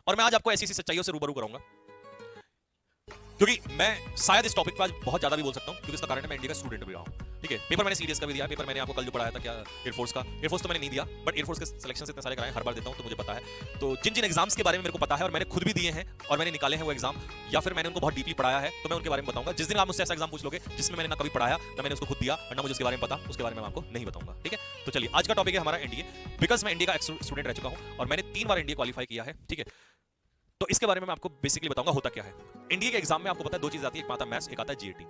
और मैं आज आपको ऐसी सच्चाइयों से रूबरू कराऊंगा, क्योंकि मैं शायद इस टॉपिक पर आज बहुत ज्यादा भी बोल सकता हूं, क्योंकि इसका कारण है मैं इंडिया का स्टूडेंट भी रहा हूं। ठीक है, पेपर मैंने सीडीएस का भी दिया, पेपर मैंने आपको कल जो पढ़ाया था क्या एयरफोर्स का, एयरफोर्स तो मैंने नहीं दिया, बट एयरफोर्स के सिलेक्शन इतने सारे कराए, हर बार देता हूं तो मुझे पता है। तो जिन जिन एग्जाम्स के बारे में मेरे को पता है और मैंने खुद भी दिए हैं और मैंने निकाले हैं वो एग्जाम, या फिर मैंने उनको बहुत डीपली पढ़ाया है, तो मैं उनके बारे में बताऊंगा। जिस दिन आप मुझसे ऐसा एग्जाम पूछ लोगे जिसमें मैंने ना कभी पढ़ाया ना मैंने उसको खुद दिया और ना मुझे उसके बारे में पता, उसके बारे में मैं आपको नहीं बताऊंगा। ठीक है, तो चलिए आज का टॉपिक है हमारा एनडीए, बिकॉज मैं इंडिया का स्टूडेंट रह चुका हूं और मैंने 3 बार एनडीए क्वालिफाई किया है। ठीक है, तो इसके बारे में मैं आपको बेसिकली बताऊंगा होता क्या है। इंडिया के एग्जाम में आपको पता है 2 चीज आती है, एक आता है मैथ्स, एक आता है जीएटी।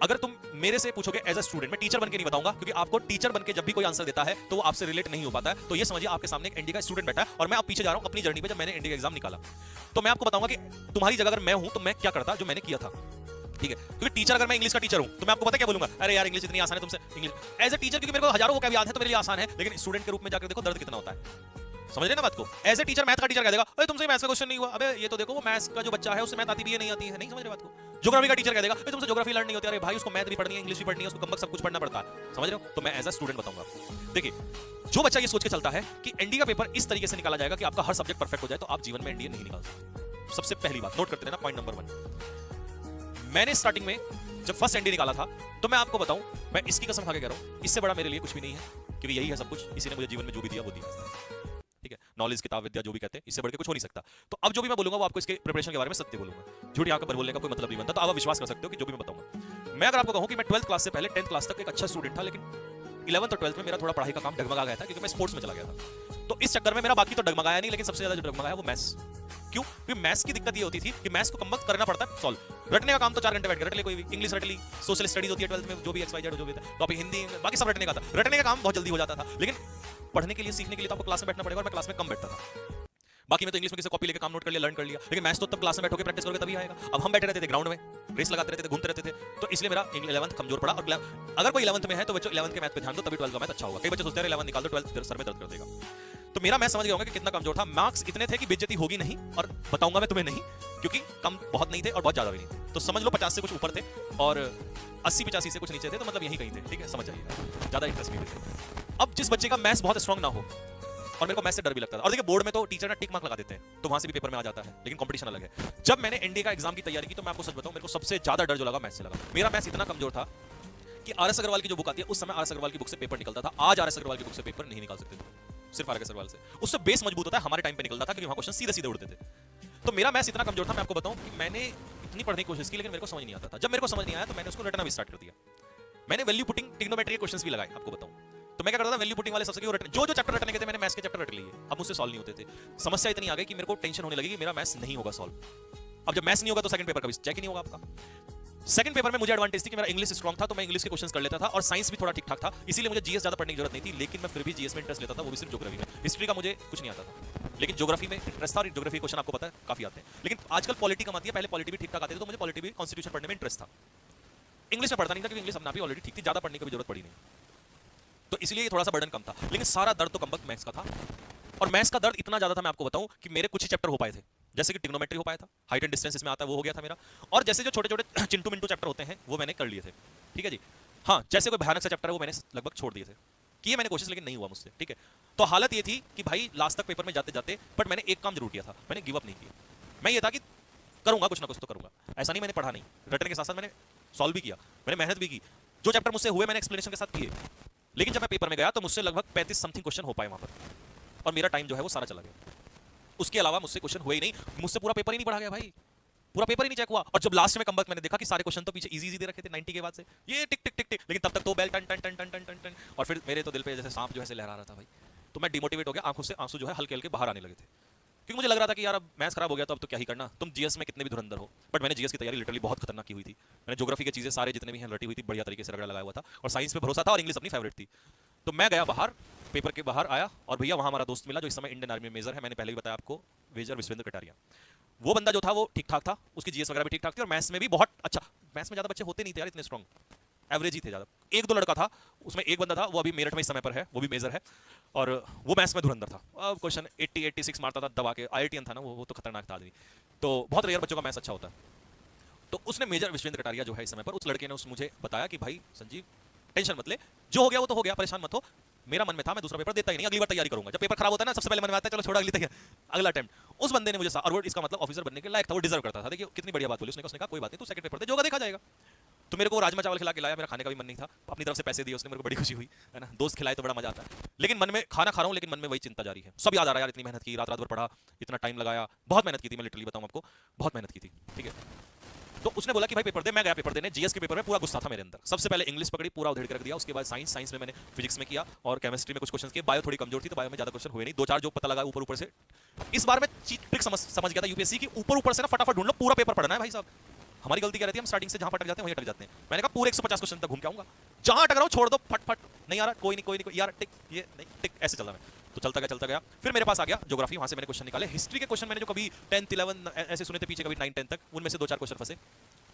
अगर तुम मेरे से पूछोगे एज अ स्टूडेंट, मैं टीचर बनके नहीं बताऊंगा, क्योंकि आपको टीचर बनके जब भी कोई आंसर देता है तो वो आपसे रिलेट नहीं हो पाता है। तो ये समझिए आपके सामने एक इंडिया का स्टूडेंट बैठा है और मैं अब पीछे जा रहा हूं अपनी जर्नी पे, जब मैंने इंडिया का एग्जाम निकाला। तो मैं आपको बताऊंगा कि तुम्हारी जगह अगर मैं हूं तो मैं क्या करता जो मैंने किया था। ठीक है, क्योंकि टीचर अगर मैं इंग्लिश का टीचर हूं तो मैं आपको पता क्या बोलूंगा, अरे यार इंग्लिश इतनी आसान है, तुमसे इंग्लिश एज अ टीचर, क्योंकि मेरे को हजारों वोकैब याद है तो मेरे लिए आसान है, लेकिन स्टूडेंट के रूप में जाकर देखो दर्द कितना होता है। समझ रहे ना बात को। एज ए टीचर मैथ का टीचर कह देगा अरे तुमसे मैथ्स का क्वेश्चन नहीं हुआ, अबे ये तो देखो वो मैथ्स का जो बच्चा है उससे मैथ आती भी है नहीं आती है, नहीं समझ रहे बात को। ज्योग्राफी का टीचर कह देगा अरे तुमसे ज्योग्राफी लर्न नहीं होती, अरे भाई उसको मैथ भी पढ़नी है, इंग्लिश भी पढ़नी है, उसको कम सब कुछ पढ़ना पड़ता है। समझ रहे हो, तो मैं एज अ स्टूडेंट बताऊंगा आपको। देखिए, जो बच्चा ये सोच के चलता है कि एनडीए का पेपर इस तरीके से निकाला जाएगा कि आपका हर सब्जेक्ट परफेक्ट हो जाए, तो आप जीवन में एनडीए नहीं निकाल सकते। सबसे पहली बात नोट करते रहना, पॉइंट नंबर 1। मैंने स्टार्टिंग में जब फर्स्ट एनडीए निकाला था तो मैं आपको बताऊं, मैं इसकी कसम खा के कह रहा हूं, इससे बड़ा मेरे लिए कुछ भी नहीं है, क्योंकि यही है सब कुछ, इसी ने मुझे जीवन में जो भी दिया वो दिया। ठीक है, नॉलेज, किताब, विद्या जो भी कहते हैं, इससे बढ़ के कुछ हो नहीं सकता। तो अब जो भी मैं बोलूंगा वो आपको इसके प्रिपरेशन के बारे में सत्य बोलूंगा, झूठ यहाँ पर बोलने का कोई मतलब नहीं बनता। तो आप विश्वास कर सकते हो कि जो भी मैं बताऊंगा। मैं अगर आपको कहूं कि मैं 12th क्लास से पहले 10th क्लास तक एक अच्छा स्टूडेंट था, लेकिन 11th और 12th में मेरा थोड़ा पढ़ाई का काम डगमगा गया था, क्योंकि मैं स्पोर्ट्स में चला गया था। तो इस चक्कर में मेरा बाकी तो डगमगाया नहीं, लेकिन सबसे ज्यादा जो डगमगाया वो मैथ्स। क्यों? क्योंकि मैथ्स की दिक्कत ये होती थी कि मैथ्स को कम वक्त करना पड़ता है सॉल्व, रटने का काम तो 4 घंटे बैठ के रट ले, कोई भी इंग्लिश रट ली, सोशल स्टडीज होती है 12th में, जो भी XYZ जो भी था, टॉपिक हिंदी बाकी सब रटने का था। रटने का काम बहुत जल्दी हो जाता था, लेकिन पढ़ने के लिए, सीखने के लिए तो आपको क्लास में बैठना पड़ेगा, और मैं क्लास में कम बैठता था। बाकी मैं तो इंग्लिश में किसी कॉपी लेके काम नोट कर लिया, लर्न कर लिया, लेकिन मैथ्स तो तब क्लास में बैठोगे प्रैक्टिस करोगे तभी आएगा। अब हम बैठे रहते थे ग्राउंड में, रेस लगाते रहते थे, घूमते रहते थे, तो इसलिए मेरा 11th कमजोर पड़ा। और अगर कोई 11th में है तो बच्चों 11th के मैथ पे ध्यान दो, तभी 12th का मैथ अच्छा होगा। कई बच्चे सोचते हैं 11th निकाल दो 12th सर में दर्द कर देगा। तो मेरा मैं समझ गया होगा कि कितना कमजोर था। मार्क्स इतने थे कि बेइज्जती होगी नहीं, और बताऊंगा मैं तुम्हें नहीं, क्योंकि कम बहुत नहीं थे और बहुत ज्यादा भी नहीं थे। तो समझ लो 50 से कुछ ऊपर थे और 80-85 से कुछ नीचे थे, तो मतलब यही कहीं थे। ठीक है, समझ जाइए, ज्यादा इंटरेस्ट नहीं थे। अब जिस बच्चे का मैथ्स बहुत स्ट्रांग ना हो, और मेरे को मैथ्स से डर भी लगता था, और देखिए बोर्ड में तो टीचर ना टिक मार्क लगा देते हैं, तो वहां से भी पेपर में आ जाता है, लेकिन कंपटीशन अलग है। जब मैंने एनडीए का एग्जाम की तैयारी की तो मैं आपको सच बताऊं, मेरे को सबसे ज्यादा डर जो लगा मैथ्स से लगा। मेरा मैथ्स इतना कमजोर था कि आरएस अग्रवाल की जो बुक आती है, उस समय आरएस अग्रवाल की बुक से पेपर निकलता था। आज आरएस अग्रवाल की बुक से पेपर नहीं निकाल सकते, सिर्फ आरएस अग्रवाल से। उससे बेस मजबूत होता है, हमारे टाइम पे निकलता था, क्योंकि वहां क्वेश्चन सीधे सीधे उड़ते थे। तो मेरा मैथ्स इतना कमजोर था, मैं आपको बताऊं कि मैंने इतनी पढ़ने की कोशिश की, लेकिन मेरे को समझ नहीं आता था। जब मेरे को समझ नहीं आया तो मैंने उसको रटना भी स्टार्ट कर दिया। मैंने वैल्यू पुटिंग, ट्रिग्नोमेट्री के क्वेश्चंस भी लगाए, आपको बताऊं। तो मैं क्या करता था, वैल्यू पुटिंग वाले सबसे क्यों रटने, जो चैप्टर रटने के थे मैंने मैथ्स के चैप्टर रट लिए, अब मुझसे सॉल्व नहीं होते थे। समस्या इतनी आ गई कि मेरे को टेंशन होने लगी कि मेरा मैथ्स नहीं होगा सॉल्व। अब जब मैथ्स नहीं होगा तो सेकंड पेपर कभी चेक ही नहीं होगा आपका। सेकंड पेपर में मुझे एडवांटेज थी कि मेरा इंग्लिश स्ट्रांग था, तो मैं इंग्लिश के क्वेश्चंस कर लेता था, और साइंस भी थोड़ा ठीक ठाक था, इसीलिए मुझे जीएस ज्यादा पढ़ने की जरूरत नहीं थी। लेकिन मैं फिर भी जीएस में इंटरेस्ट लेता था, वो भी सिर्फ ज्योग्राफी में। हिस्ट्री का मुझे कुछ नहीं आता था, लेकिन ज्योग्राफी में इंटरेस्ट था, और ज्योग्राफी क्वेश्चन आपको पता है काफी आते हैं। लेकिन आजकल पॉलिटी कम आती है, पहले पॉलिटी भी ठीक ठाक आते थे, तो मुझे पॉलिटी भी, कॉन्स्टिट्यूशन पढ़ने में इंटरेस्ट था। इंग्लिश में पढ़ता नहीं था, क्योंकि इंग्लिश अपना भी ऑलरेडी ठीक थी, ज्यादा पढ़ने की भी जरूरत पड़ी नहीं, तो इसलिए ये थोड़ा सा बर्डन कम था। लेकिन सारा दर्द तो कम वक्त मैथ्स का था, और मैथ्स का दर्द इतना ज्यादा था, मैं आपको बताऊं कि मेरे कुछ ही चैप्टर हो पाए थे, जैसे कि ट्रिग्नोमेट्री हो पाया था, हाइट एंड डिस्टेंस इसमें आता है वो हो गया था मेरा, और जैसे जो छोटे छोटे चिंटू मिंटू चैप्टर होते हैं वो मैंने कर लिए थे। ठीक है जी, हाँ, जैसे कोई भयानक सा चैप्टर है वो मैंने लगभग छोड़ दिए थे, किए मैंने कोशिश, लेकिन नहीं हुआ मुझसे। ठीक है, तो हालत ये थी कि भाई लास्ट तक पेपर में जाते जाते, बट मैंने एक काम जरूर किया था, मैंने गिव अप नहीं किया। मैं ये था कि करूंगा कुछ ना कुछ तो करूंगा, ऐसा नहीं मैंने पढ़ा नहीं, रटने के साथ साथ मैंने सॉल्व भी किया, मैंने मेहनत भी की, जो चैप्टर मुझसे हुए मैंने एक्सप्लेनेशन के साथ किए। लेकिन जब मैं पेपर में गया तो मुझसे लगभग 35 समथिंग क्वेश्चन हो पाए वहां पर, और मेरा टाइम जो है वो सारा चला गया। उसके अलावा मुझसे क्वेश्चन हुए ही नहीं, मुझसे पूरा पेपर ही नहीं पढ़ा गया भाई, पूरा पेपर ही नहीं चेक हुआ। और जब लास्ट में कम वक्त मैंने देखा कि सारे क्वेश्चन तो पीछे इजी इजी दे रखे थे 90 के बाद से, ये टिक टिक टिक टिक, लेकिन तब तक तो बेल टन टन टन टन टन टन टन, और फिर मेरे तो दिल पे जैसे सांप जो है लहरा रहा था भाई। तो मैं डिमोटिवेट हो गया, आंखों से आंसू जो है हल्के हल्के बाहर आने लगे थे, क्योंकि मुझे लग रहा था कि यार अब मैथ्स खराब हो गया तो अब तो क्या ही करना, तुम जीएस में कितने भी धुरंधर हो। बट मैंने जीएस की तैयारी लिटरली बहुत खतरनाक की हुई थी, मैंने ज्योग्राफी की चीजें सारे जितने भी हैं रटी हुई थी, बढ़िया तरीके से रगड़ा लगाया हुआ था, और साइंस पे भरोसा था, और इंग्लिश अपनी फेवरेट थी। तो मैं गया बाहर, पेपर के बाहर आया, और भैया वहां हमारा दोस्त मिला जो इस समय इंडियन आर्मी में मेजर है, मैंने पहले भी बताया आपको, मेजर विश्वेंद्र कटारिया। वो बंदा जो था वो ठीक ठाक था, उसकी जीएस वगैरह भी ठीक ठाक थी, और मैथ्स में भी बहुत अच्छा। मैथ्स में ज्यादा बच्चे होते नहीं थे यार इतने स्ट्रांग, एवरेज ही थे ज्यादा। एक दो लड़का था, उसमें एक बंदा था वो अभी मेरठ में इस समय पर है, वो भी मेजर है, और वो मैथ्स में धुरंधर था। अब क्वेश्चन 80-86 मारता था दबा के, आईआईटीएन था ना वो तो खतरनाक था आदमी। तो बहुत रेयर बच्चों का मैथ्स अच्छा होता है। तो उसने मेजर विश्वेंद्र कटारिया जो है इस समय पर, उस लड़के ने मुझे बताया कि भाई संजीव टेंशन मत ले, जो हो गया वो तो हो गया, परेशान मत हो, मेरा मन में था मैं दूसरा पेपर देता ही नहीं, अगली बार तैयारी करूंगा। जब पेपर खराब होता है ना, सबसे पहले मन में आता है चलो छोड़ अगली तैयारी, अगला अटेम्प्ट। उस बंदे ने मुझे और वो इसका मतलब ऑफिसर बनने के लायक था, वो डिजर्व करता था। देखिए कितनी बढ़िया बात बोली उसने कहा कोई बात नहीं तू सेकंड पेपर दे, जो होगा देखा जाएगा। तो मेरे को राजमा चावल खिला के लाया, मेरा खाने का भी मन नहीं था, अपनी तरफ से पैसे दिए उसने, मेरे को बड़ी खुशी हुई है ना, दोस्त खिलाए तो बड़ा मजा आता है। लेकिन मन में खाना खा रहा हूँ, लेकिन मन में वही चिंता जारी है, सब याद आ रहा है यार, इतनी मेहनत की, रात रात भर पढ़ा, इतना टाइम लगाया, बहुत मेहनत की थी, मैं लिटरली बताऊं आपको, बहुत मेहनत की थी, ठीक है। तो उसने बोला कि भाई पेपर दे, मैं गया पेपर देने। जीएस के पेपर में पूरा गुस्सा था मेरे अंदर। सबसे पहले इंग्लिश पकड़ी, पूरा उधेड़ के रख दिया। उसके बाद साइंस में मैंने फिजिक्स में किया और केमिस्ट्री में कुछ क्वेश्चंस किए। बायो थोड़ी कमजोर थी तो बायो में ज्यादा क्वेश्चन हुए नहीं, दो चार जो पता लगा ऊपर ऊपर से। इस बार मैं चीट ट्रिक समझ गया था यूपीएससी की, ऊपर ऊपर से ना फटाफट ढूंढ लो, पूरा पेपर पढ़ना है भाई साहब। हमारी गलती क्या रहती है, हम स्टार्टिंग से जहां अटक जाते हैं वहीं अटक जाते हैं। मैंने कहा पूरे 150 क्वेश्चन तक घूम के आऊंगा, जहां अटक रहा हूं छोड़ दो, फट फट, नहीं आ रहा कोई नहीं यार, टिक ये नहीं टिक, ऐसे चल रहा मैं। तो चलता गया। फिर मेरे पास आ गया ज्योग्राफी, वहां से मैंने क्वेश्चन निकाले। हिस्ट्री के क्वेश्चन मैंने जो कभी 10th 11 ऐसे सुने थे पीछे, कभी 9 10 तक, उनमें से दो चार क्वेश्चन फंसे,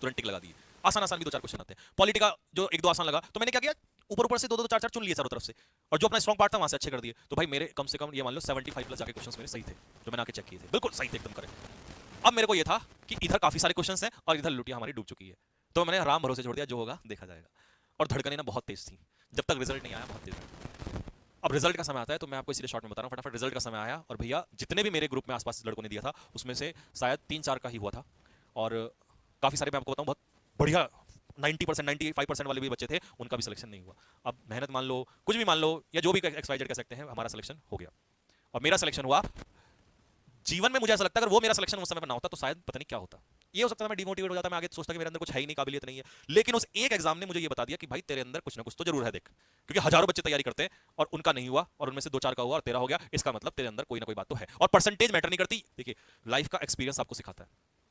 तुरंत टिक लगा दी। आसान भी दो चार क्वेश्चन आते हैं। पॉलिटी का जो एक दो आसान लगा तो मैंने क्या किया, ऊपर से दो चार चुन लिए चारों तरफ से, और जो अपना स्ट्रॉन्ग पार्ट था वहां से अच्छे कर दिए। तो भाई मेरे कम से कम ये मान लो 75 प्लस जाके क्वेश्चंस मेरे सही थे, जो मैंने आके चेक किए थे, बिल्कुल सही थे, एकदम करेक्ट। अब मेरे को ये था कि इधर काफी सारे क्वेश्चंस हैं और इधर लुटिया हमारी डूब चुकी है, तो मैंने राम भरोसे छोड़ दिया, जो होगा देखा जाएगा। और धड़कनें ना बहुत तेज थी, जब तक रिजल्ट नहीं आया बहुत तेज। अब रिजल्ट का समय आता है तो मैं आपको इसलिए शॉर्ट में बता रहा हूँ, फटाफट रिजल्ट का समय आया और भैया जितने भी मेरे ग्रुप में आसपास लड़कों ने दिया था उसमें से शायद 3-4 का ही हुआ था, और काफी सारे मैं आपको बताऊं बहुत बढ़िया 90% 95% वाले भी बच्चे थे, उनका भी सिलेक्शन नहीं हुआ। अब मेहनत मान लो, कुछ भी मान लो, या जो भी XYZ कह सकते हैं, हमारा सिलेक्शन हो गया। और मेरा सिलेक्शन हुआ। जीवन में मुझे ऐसा लगता है अगर वो मेरा सिलेक्शन उस समय पर ना होता तो शायद पता नहीं क्या होता। ये हो सकता है मैं डिमोटिवेट हो जाता, मैं आगे सोचता कि मेरे अंदर कुछ है ही नहीं, काबिलियत नहीं है। लेकिन उस एक एग्जाम ने मुझे ये बता दिया कि भाई तेरे अंदर कुछ ना कुछ तो जरूर है, देख, क्योंकि हजारों बच्चे तैयारी करते हैं और उनका नहीं हुआ, और उनमें से 2-4 का हुआ और तेरा हो गया, इसका मतलब तेरे अंदर कोई ना कोई बात तो है। और परसेंटेज मैटर नहीं करती, देखिए लाइफ का एक्सपीरियंस आपको सिखाता है।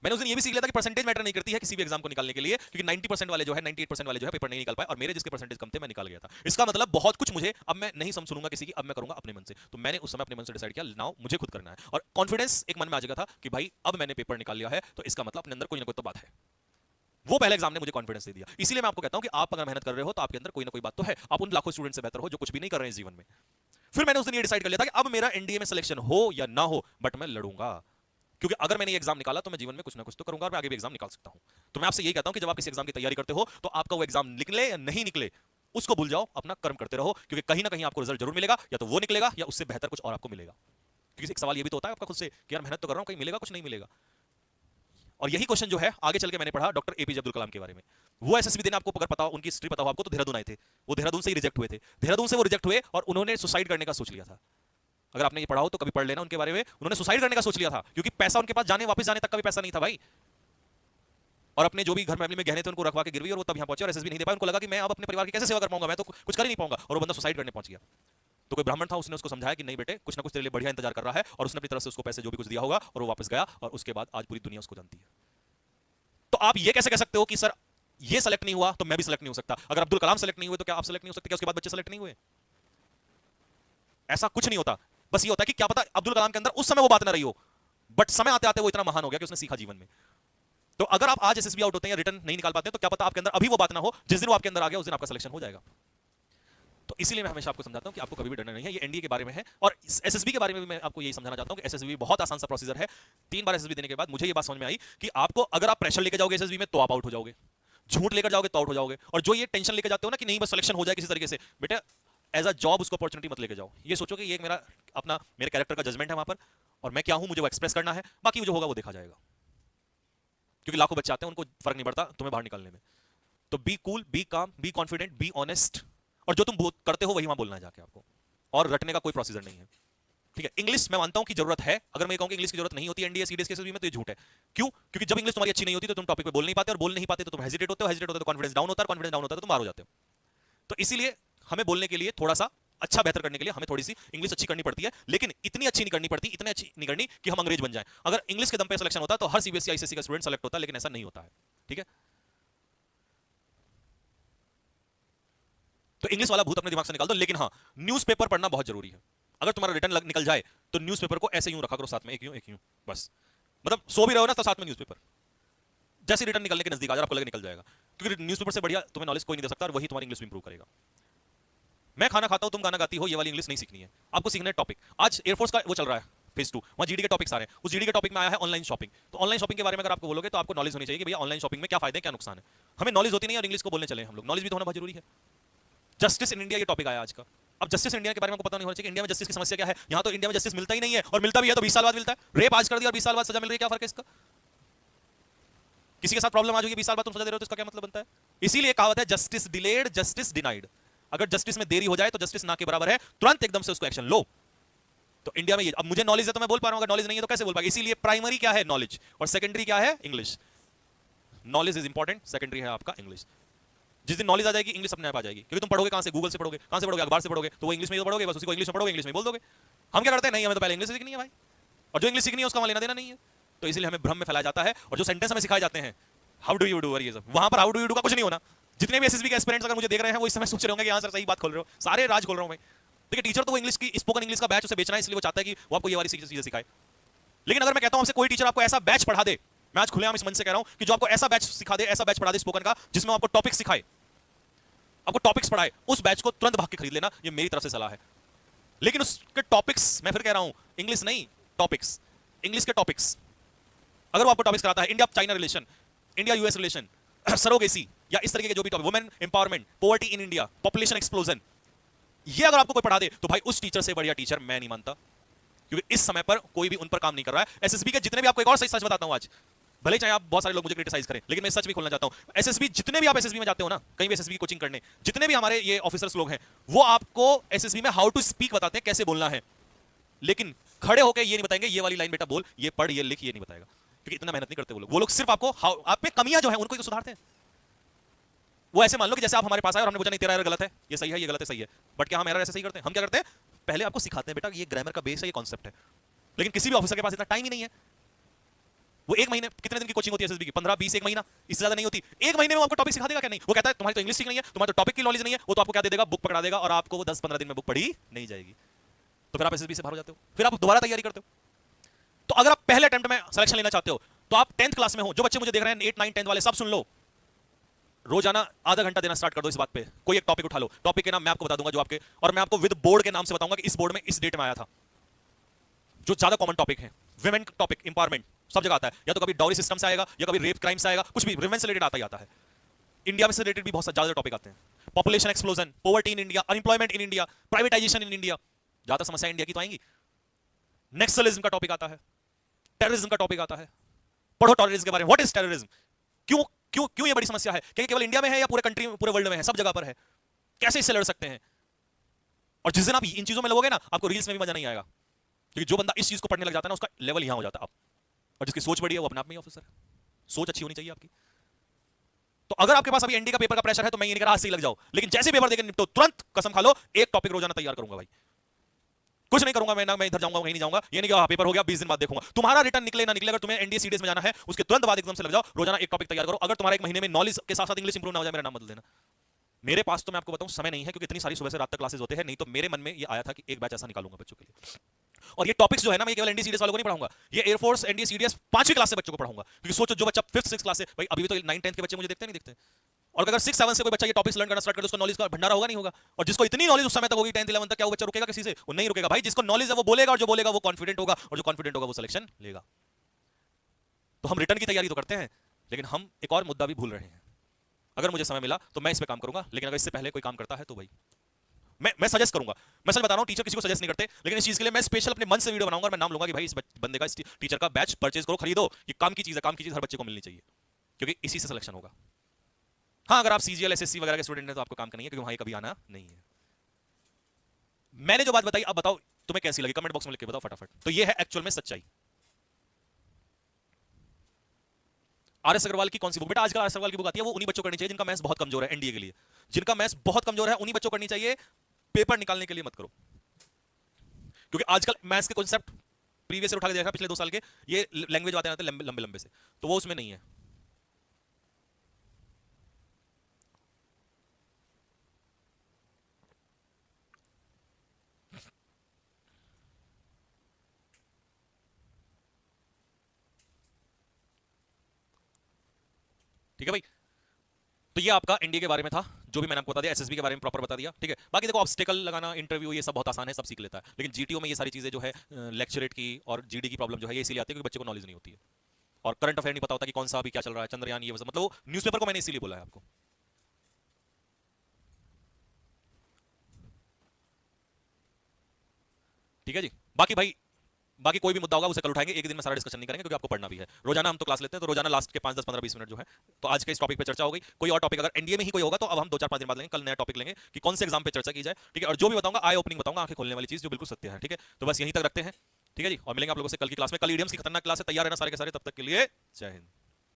मैंने उस दिन ये भी सीख लिया था कि परसेंटेज मैटर नहीं करती है किसी भी एग्जाम को निकालने के लिए, क्योंकि 90% वाले जो है 98% वाले जो है पेपर नहीं निकाल पाए, और मेरे जिसके परसेंटेज कम थे मैं निकाल गया था। इसका मतलब बहुत कुछ मुझे, अब मैं नहीं सुनूंगा किसी की, अब मैं करूंगा अपने मन से। तो मैंने उस समय अपने मन से डिसाइड किया, नाउ मुझे खुद करना है, और कॉन्फिडेंस एक मन में आ चुका था कि भाई अब मैंने पेपर निकाल लिया है तो इसका मतलब अपने अंदर कोई ना कोई तो बात है। वो पहले एग्जाम ने मुझे कॉन्फिडेंस दे दिया। इसीलिए मैं आपको कहता हूं कि आप अगर मेहनत कर रहे हो तो आपके अंदर कोई ना कोई बात तो है, आप उन लाखों स्टूडेंट से बेहतर हो जो कुछ भी नहीं कर रहे हैं जीवन में। फिर मैंने उस दिन ये डिसाइड कर लिया था कि अब मेरा एनडीए में सिलेक्शन हो या ना हो, बट मैं लड़ूंगा, क्योंकि अगर मैंने ये एग्जाम निकाला तो मैं जीवन में कुछ ना कुछ तो करूंगा और मैं आगे भी एग्जाम निकाल सकता हूं। तो मैं आपसे यही कहता हूं कि जब आप किसी एग्जाम की तैयारी करते हो तो आपका वो एग्जाम निकले या नहीं निकले उसको भूल जाओ, अपना कर्म करते रहो, क्योंकि कहीं ना कहीं आपको रिजल्ट जरूर मिलेगा, या तो वो निकलेगा या उससे बेहतर कुछ और आपको मिलेगा। क्योंकि एक सवाल ये भी तो होता है आपका खुद से कि यार मेहनत तो कर रहा हूं, कहीं मिलेगा कुछ नहीं मिलेगा। और यही क्वेश्चन जो है आगे चल के मैंने पढ़ा डॉक्टर एपीजे अब्दुल कलाम के बारे में। वो एसएसबी देने आपको अगर पता हो, उनकी हिस्ट्री पता हो आपको, तो देहरादून आए थे, वो देहरादून से ही रिजेक्ट हुए थे, देहरादून से वो रिजेक्ट हुए और उन्होंने सुसाइड करने का सोच लिया था। अगर आपने ये पढ़ा हो तो कभी पढ़ लेना उनके बारे में, उन्होंने सुसाइड करने का सोच लिया था, क्योंकि पैसा उनके पास जाने वापस जाने तक का भी पैसा नहीं था भाई, और अपने जो भी घर फैमिली में गहने थे उनको रखवा के गिरवी, और वो तब यहाँ पहुंचे और एसएसबी नहीं दे पाया। उनको लगा कि मैं अब अपने परिवार की कैसे सेवा कर पाऊंगा, मैं तो कुछ कर ही नहीं पाऊंगा, और वो बंदा सुसाइड करने पहुंच गया। तो कोई ब्राह्मण था, उसने उसको समझाया कि नहीं बेटे, कुछ ना कुछ तेरे लिए बढ़िया इंतजार कर रहा है, और उसने अपनी तरफ से उसको पैसे जो भी कुछ दिया होगा, और वो वापस गया, और उसके बाद आज पूरी दुनिया उसको जानती है। तो आप ये कैसे कह सकते हो कि सर ये सेलेक्ट नहीं हुआ तो मैं भी सेलेक्ट नहीं हो सकता? अगर अब्दुल कलाम सेलेक्ट नहीं हुए तो क्या आप सेलेक्ट नहीं हो सकते? क्या उसके बाद बच्चे सेलेक्ट नहीं हुए? ऐसा कुछ नहीं होता। बस ये होता है कि क्या पता अब्दुल कलाम के अंदर उस समय वो बात ना रही हो, बट समय आते आते वो इतना महान हो गया कि उसने सीखा जीवन में। तो अगर आप आज एसएसबी आउट होते हैं या रिटर्न नहीं निकाल पाते हैं, तो क्या पता आपके अंदर अभी वो बात ना हो, जिस दिन वो आपके अंदर आ गया उस दिन आपका सिलेक्शन हो जाएगा। तो इसीलिए मैं हमेशा आपको समझाता हूं कि आपको कभी भी डरना नहीं है। ये एनडीए के बारे में है, और एसएसबी के बारे में भी मैं आपको यही समझाना चाहता हूं कि एसएसबी बहुत आसान सा प्रोसीजर है। 3 बार एसएसबी देने के बाद मुझे ये बात समझ में आई कि आपको अगर आप प्रेशर लेके जाओगे एसएसबी में तो आप आउट हो जाओगे, झूठ लेकर जाओगे तो आउट हो जाओगे, और जो ये टेंशन लेके जाते हो ना कि नहीं बस सिलेक्शन हो जाए किसी तरीके से, बेटा एज अ जॉब उसको अपॉर्चुनिटी मत लेके जाओ। ये सोचो कि ये मेरा अपना मेरे कैरेक्टर का जजमेंट है वहां पर, और मैं क्या हूं मुझे वो एक्सप्रेस करना है, बाकी जो होगा वो देखा जाएगा। क्योंकि लाखों बच्चे आते हैं, उनको फर्क नहीं पड़ता तुम्हें बाहर निकालने में। तो बी कूल, बी काम, बी कॉन्फिडेंट, बी ऑनेस्ट, और जो तुम करते हो वही वहां बोलना है जाके आपको, और रटने का कोई प्रोसीजर नहीं है, ठीक है। इंग्लिश मैं मानता हूं कि जरूरत है, अगर मैं कहूं कि इंग्लिश की जरूरत नहीं होती एनडीए सीडीएस केसेस में, तो ये झूठ है। क्यों? क्योंकि जब इंग्लिश तुम्हारी अच्छी नहीं होती तो तुम टॉपिक पे बोल नहीं पाते, और बोल नहीं पाते तो तुम हेजिटेट होते हो, हेजिटेट होते तो कॉन्फिडेंस डाउन होता है, कॉन्फिडेंस डाउन होता है तो तुम बाहर हो जाते हो। तो इसीलिए हमें बोलने के लिए थोड़ा सा अच्छा बेहतर करने के लिए हमें थोड़ी सी इंग्लिश अच्छी करनी पड़ती है, लेकिन इतनी अच्छी नहीं करनी पड़ती, इतनी अच्छी नहीं करनी कि हम अंग्रेज बन जाएं। अगर इंग्लिश के दम पे सिलेक्शन होता तो हर सीबीएसई आईसीएसई का स्टूडेंट सेलेक्ट होता, लेकिन ऐसा नहीं होता है, ठीक है। तो इंग्लिश वाला भूत अपने दिमाग से निकाल दो, लेकिन हाँ न्यूज़पेपर पढ़ना बहुत जरूरी है। अगर तुम्हारा रिटर्न निकल जाए तो न्यूज़पेपर को ऐसे यूं रखा करो साथ में, एक यूं बस, मतलब सो भी रहो ना तो साथ में न्यूज़पेपर, जैसे रिटर्न निकलने के नजदीक आ जाए आपको लगे निकल जाएगा, क्योंकि न्यूज़पेपर से बढ़िया तुम्हें नॉलेज कोई नहीं दे सकता, और वही तुम्हारी इंग्लिश इंप्रूव करेगा। मैं खाना खाता हूं तुम गाना गाती हो, ये वाली इंग्लिश नहीं सीखनी है, आपको सीखना है टॉपिक। आज एयरफोर्स का वो चल रहा है फेज 2, वहां जीडी के टॉपिक्स आ रहे हैं, उस जीडी के टॉपिक में आया है ऑनलाइन शॉपिंग। तो ऑनलाइन शॉपिंग के बारे में अगर आपको बोलोगे तो आपको नॉलेज होनी चाहिए कि भैया ऑनलाइन शॉपिंग में क्या फायदे क्या नुकसान है। हमें नॉलेज होती नहीं और इंग्लिश को बोलने चले हम लोग, नॉलेज भी तो होना बहुत जरूरी है। जस्टिस इन इंडिया ये टॉपिक आया आज का, अब जस्टिस इंडिया के बारे में आपको पता नहीं होना चाहिए कि इंडिया में जस्टिस की समस्या क्या है। यहां तो इंडिया में जस्टिस मिलता ही नहीं है, और मिलता भी है तो 20 साल बाद मिलता है। रेप आज कर दिया और 20 साल बाद सजा मिल रही है, क्या फर्क है इसका? किसी के साथ प्रॉब्लम आ जाएगी, 20 साल बाद तुम सजा दे रहे हो, तो इसका क्या मतलब बनता है? इसीलिए कहावत है जस्टिस डिलेड जस्टिस डिनाइड। अगर जस्टिस में देरी हो जाए तो जस्टिस ना के बराबर है, तुरंत एकदम से उसको एक्शन लो। तो इंडिया में ये, अब मुझे नॉलेज है तो मैं बोल पा रहा हूं, अगर नॉलेज नहीं है तो कैसे बोल पाएगा? इसीलिए प्राइमरी क्या है? नॉलेज, और सेकेंडरी क्या है? English. Knowledge is important, secondary है आपका इंग्लिश। जिस दिन नॉलेज आ जाएगी इंग्लिश अपने आप आ जाएगी, क्योंकि तुम पढ़ोगे कहां से? गूगल से पढ़ोगे। कहां से पढ़ोगे? अखबार से पढ़ोगे, तो वो इंग्लिश में ही तो पढ़ोगे, बस उसी को इंग्लिश में पढ़ोगे, इंग्लिश में बोल दोगे। हम क्या करते हैं? नहीं, हमें तो पहले इंग्लिश सीखनी है भाई, और जो इंग्लिश सीखनी है उसका वहां लेना देना नहीं है। तो इसलिए हमें भ्रम में फैलाया जाता है, और जो सेंटेंस हमें सिखाए जाते हैं, हाउ डू यू डू, और ये सब, वहां पर हाउ डू यू डू का कुछ नहीं होना। जितने भी एसएसबी के एस्पिरेंट्स अगर मुझे देख रहे हैं वो इस समय सोच रहे होंगे कि हां सर सही बात खोल रहे हो, सारे राज खोल रहा हूं मैं। देखिए टीचर तो वो इंग्लिश की, स्पोकन इंग्लिश का बैच उसे बेचना है, इसलिए वो चाहता है कि वो आपको ये वाली चीजें सिखाए। लेकिन अगर मैं कहता हूं आपसे कोई टीचर आपको ऐसा बैच पढ़ा दे, मैं आज खुलेआम इस मंच से कह रहा हूं कि जो आपको ऐसा बैच सिखा दे, ऐसा बैच पढ़ा दे स्पोकन का, जिसमें आपको टॉपिक सिखाए, आपको टॉपिक्स पढ़ाए, उस बैच को तुरंत भाग के खरीद लेना, ये मेरी तरफ से सलाह है। लेकिन उसके टॉपिक्स, मैं फिर कह रहा हूं, इंग्लिश नहीं, टॉपिक्स, इंग्लिश के टॉपिक्स। अगर वो आपको टॉपिक्स कराता है India China relation, India US relation, surrogacy, या इस तरीके के जो भी topic, women empowerment, poverty in India, population explosion, ये अगर आपको कोई पढ़ा दे तो भाई उस टीचर से बढ़िया टीचर मैं नहीं मानता, क्योंकि इस समय पर कोई भी उन पर काम नहीं कर रहा है। एसएसबी के जितने भी, आपको एक और सही सच बताता हूं आज, भले चाहे आप बहुत सारे लोग मुझे क्रिटिसाइज करें, लेकिन मैं सच भी खोलना चाहता हूं। एसएसबी जितने भी आप एसएसबी में जाते हो ना, कहीं भी एसएसबी कोचिंग करने, जितने भी हमारे ये ऑफिसर्स लोग हैं, वो आपको एसएसबी में हाउ टू स्पीक बताते हैं, कैसे बोलना है, लेकिन खड़े होकर ये नहीं बताएंगे ये वाली लाइन बेटा बोल, ये पढ़, ये लिख, ये नहीं बताएगा, क्योंकि इतना मेहनत नहीं करते वो लोग। वो लोग सिर्फ आपको आप में कमियां जो है उनको ही तो सुधारते हैं। वो ऐसे मान लो कि जैसे आप हमारे पास आए और हमने पूछा नहीं तेरा एरर गलत है, ये सही है, ये गलत है, सही है, बट क्या हम एरर ऐसे सही करते हैं? हम क्या करते हैं? पहले आपको सिखाते हैं बेटा ये ग्रामर का बेस है, ये कॉन्सेप्ट है। लेकिन किसी भी ऑफिसर के पास इतना टाइम ही नहीं है। वो एक महीने, कितने दिन की कोचिंग होती है एसएसबी की? 15 20, एक महीना, इससे ज्यादा नहीं होती। एक महीने में आपको टॉपिक सिखा देगा क्या? नहीं। वो कहता है तुम्हारी तो इंग्लिश सीख नहीं है, तुम्हारे तो टॉपिक की नॉलेज नहीं है, वो तो आपको क्या दे देगा? बुक पकड़ा देगा, और आपको वो 10-15 दिन में बुक पढ़ी नहीं जाएगी। तो फिर आप एसएसबी से बाहर हो जाते हो, फिर आप दोबारा तैयारी करते हो। तो अगर आप पहले अटेम्प्ट में सिलेक्शन लेना चाहते हो, तो आप 10th क्लास में हो, जो बच्चे मुझे देख रहे हैं 8 9 10 वाले, सब सुन लो, रोजाना आधा घंटा देना स्टार्ट कर दो इस बात पे। कोई एक टॉपिक उठा लो, टॉपिक के नाम मैं आपको बता दूंगा जो आपके, और मैं आपको विद बोर्ड के नाम से बताऊंगा कि इस बोर्ड में इस डेट में आया था। जो ज्यादा कॉमन टॉपिक है, विमेन टॉपिक, इंपावरमेंट, सब जगह आता है, या तो कभी डाउरी सिस्टम से आएगा, या कभी रेप क्राइम से आएगा, कुछ भी विमेन से रिलेटेड आता ही आता है। इंडिया में से रिलेटेड भी बहुत ज्यादा टॉपिक आते हैं। Population explosion, poverty in India, unemployment in India, privatisation in India, ज्यादा समस्या इंडिया की तो आएंगी। नेक्सलिज्म का टॉपिक आता है, टेररिज्म का टॉपिक आता है। पढ़ो टेररिज्म के बारे में, व्हाट इज टेररिज्म, क्यों क्यों क्यों ये बड़ी समस्या है, क्या केवल इंडिया में है या पूरे कंट्री में, पूरे वर्ल्ड में है? सब जगह पर है। कैसे इससे लड़ सकते हैं? और जिस दिन आप इन चीजों में लगोगे ना, आपको रील्स में भी मजा नहीं आएगा, क्योंकि जो बंदा इस चीज को पढ़ने लग जाता है ना, उसका लेवल यहां हो जाता है। और जिसकी सोच बड़ी है वो अपने आप में ही ऑफिसर है। सोच अच्छी होनी चाहिए आपकी। तो अगर आपके पास अभी एनडी का पेपर का प्रेशर है, तो मैं ये नहीं कह रहा आज से ही लग जाओ, लेकिन जैसे पेपर देकर निपटो, तुरंत कसम खा लो एक टॉपिक रोजाना तैयार करूंगा भाई। कुछ नहीं करूंगा मैं, ना मैं इधर जाऊंगा कहीं नहीं जाऊंगा, ये नहीं कि हाँ पेपर हो गया 20 दिन बाद देखूंगा। तुम्हारा रिटर्न निकले ना निकले, अगर तुम्हें एनडीए सीडीएस में जाना है, उसके तुरंत बाद एकदम से लग जाओ, रोजाना एक टॉपिक तैयार करो। अगर तुम्हारा एक महीने में नॉलेज के साथ साथ इंग्लिश इंप्रूव ना हो जाए, मेरा नाम बदल देना। मेरे पास तो मैं आपको बताऊं समय नहीं है, क्योंकि इतनी सारी सुबह से रात तक क्लासेस होते हैं, नहीं तो मेरे मन में ये आया था कि एक बैच ऐसा निकालूंगा बच्चों के लिए। और ये टॉपिक्स जो है ना, मैं केवल एनडी सीडीएस वालों को नहीं पढ़ाऊंगा, ये एयरफोर्स एनडी सीडीएस 5वीं क्लास से बच्चों को पढ़ाऊंगा। क्योंकि सोचो जो बच्चा 5th 6th क्लास से, भाई अभी तो 9 10th के बच्चे मुझे देखते नहीं दिखते, और अगर 6 7 से कोई बच्चा ये टॉपिक्स लर्न करना स्टार्ट करे, उसको नॉलेज का भंडारा होगा नहीं होगा। और जिसको इतनी नॉलेज उस समय तक होगी 10th 11th तक, क्या वो बच्चा रुकेगा किसी से? वो नहीं रुकेगा भाई। जिसको नॉलेज है वो बोलेगा, और जो बोलेगा वो कॉन्फिडेंट होगा, और जो कॉन्फिडेंट होगा वो सिलेक्शन लेगा। तो हम रिटर्न की तैयारी तो करते हैं, लेकिन हम एक और मुद्दा भी भूल रहे हैं। अगर मुझे समय मिला तो मैं इस पे काम करूंगा, लेकिन अगर इससे पहले कोई काम करता है तो भाई मैं सजेस्ट करूंगा। मैं सच बता रहा हूं, टीचर किसी को सजेस्ट नहीं करते, लेकिन इस चीज के लिए मैं स्पेशल अपने मन से वीडियो बनाऊंगा, और मैं नाम लूंगा कि भाई इस बंदे का, इस टीचर का बैच परचेज करो, खरीदो। ये काम की चीज है, काम की चीज हर बच्चे को मिलनी चाहिए, क्योंकि इसी से सिलेक्शन होगा। हाँ, अगर आप सीजीएल एसएससी वगैरह के स्टूडेंट हैं तो आपको काम करनी है, क्योंकि वहां कभी आना नहीं है। मैंने जो बात बताई, अब बताओ तुम्हें कैसी लगी, कमेंट बॉक्स में लिख के बताओ फटाफट। तो ये है एक्चुअल में सच्चाई। आरएस अग्रवाल की कौन सी बुक? बेटा आजकल आरएस अग्रवाल की बुक आती है, वो उन्हीं बच्चों को करनी चाहिए जिनका मैथ्स बहुत कमजोर है। एनडीए के लिए जिनका मैथ्स बहुत कमजोर है, उन्हीं बच्चों को करनी चाहिए। पेपर निकालने के लिए मत करो, क्योंकि आजकल मैथ्स के कॉन्सेप्ट प्रीवियस से उठा के देखा पिछले 2 साल के, ये लैंग्वेज आते हैं लंबे लंबे से, तो वो उसमें नहीं है। ठीक है भाई, तो ये आपका एनडीए के बारे में था, जो भी मैंने आपको बता दिया, एसएसबी के बारे में प्रॉपर बता दिया। ठीक है, बाकी देखो ऑब्स्टेकल लगाना, इंटरव्यू, ये सब बहुत आसान है, सब सीख लेता है। लेकिन जीटीओ में ये सारी चीजें जो है, लेक्चरेट की और जीडी की प्रॉब्लम जो है, ये इसीलिए आती है क्योंकि बच्चे को नॉलेज नहीं होती है, और करंट अफेयर नहीं पता होता कि कौन सा अभी क्या चल रहा है, चंद्रयान, ये मतलब न्यूज़पेपर को मैंने इसीलिए बोला है आपको। ठीक है जी। बाकी कोई भी मुद्दा होगा उसे कल उठाएंगे, एक ही दिन में सारा डिस्कशन नहीं करेंगे क्योंकि आपको पढ़ना भी है। रोजाना हम तो क्लास लेते हैं, तो रोजाना लास्ट के 5 10 15 20 मिनट जो है तो आज के इस टॉपिक पे चर्चा हो गई। कोई और टॉपिक अगर एनडीए में ही कोई होगा तो अब हम 2 4 5 दिन बाद लेंगे, कल नया टॉपिक लेंगे कि कौन से एग्जाम पे चर्चा की जाए, ठीक है। और जो भी बताऊंगा आई ओपनिंग बताऊंगा, आंखें खोलने वाली चीज जो बिल्कुल सत्य है, ठीक है। तो बस यहीं तक रखते हैं, ठीक है जी। और मिलेंगे आप लोगों से कल की क्लास में। कल ईडीएम्स की खतरनाक क्लास है, तैयार रहना सारे के सारे। तब तक के लिए जय हिंद।